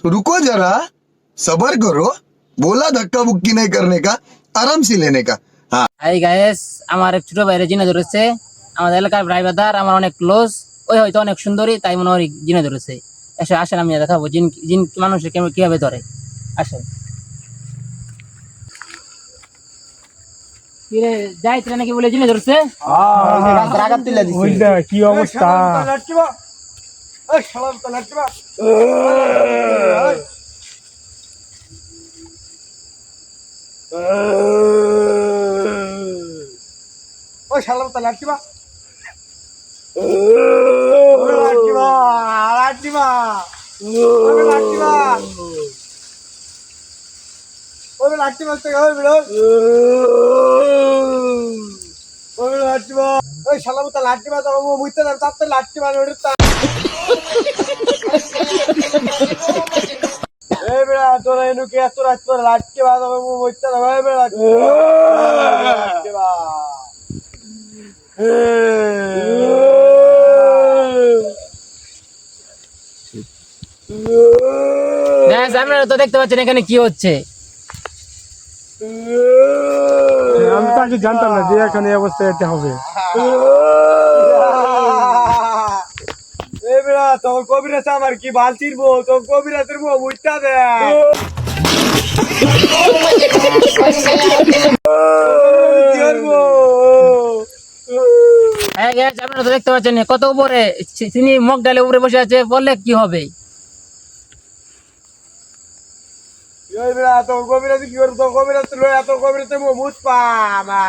रुको जरा सबर करो बोला धक्का बुक्की नहीं करने का आराम से लेने का। हाँ এই গাইস আমার এক ছোট ভাইয়ের জিনে ধরেছে আমাদের এলাকার ড্রাইভার আমার অনেক ক্লোজ ওই হয়তো অনেক সুন্দরী তাই মনে হয় জিনে ধরেছে এসে আসেন আমি দেখাবো জিন জিন মানুষের কিভাবে ধরে আসেন কিরে যাইতে নাকি বলে জিনে ধরছে রাগাত তুলে দিছে ওইটা কি অবস্থা ওই শালার তো লাঠিবা লাঠিবা ওরে লাঠিবা থেকে হয় বিড়ো ওরে লাঠিবা ওই শালার তো লাঠিবা তো বুঝতে না তার তো লাঠিবা ওরে তা এই বিড়া তোরা এনু কে এত রাত পর লাঠিবা তো বুঝতে না ভাই বিড়া লাঠিবা আপনারা তো দেখতে পাচ্ছেন এখানে কি হচ্ছে আমি তো আগে জানতাম না যে এখানে এই অবস্থা যেতে হবে এই বেড়া তোর কবিরাজ আমার কি বাল চিরবো তোর কবিরাজের মুখ বুঝতে দে আপনারা তো দেখতে পাচ্ছেন কত উপরে তিনি মগ ডালে উপরে বসে আছে বললে কি হবে এই বেড়া তোর কবিরাজ কি করবো তোর কবিরাজ এত কবিরাজের মুখ বুঝ পামা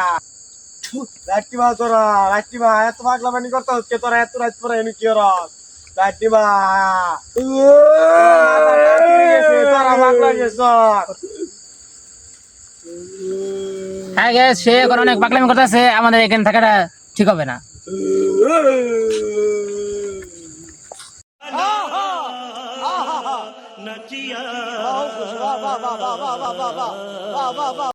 লাঠিবা তোরা লাঠিবা এত পাগলামানি করতে হচ্ছে তোরা এত রাত পরে এনে কি রস লাঠিবা তোরা পাগলা গেছ হ্যাঁ গ্যাস সে এখন অনেক পাগলামি করতেছে আমাদের এখানে থাকাটা ঠিক হবে না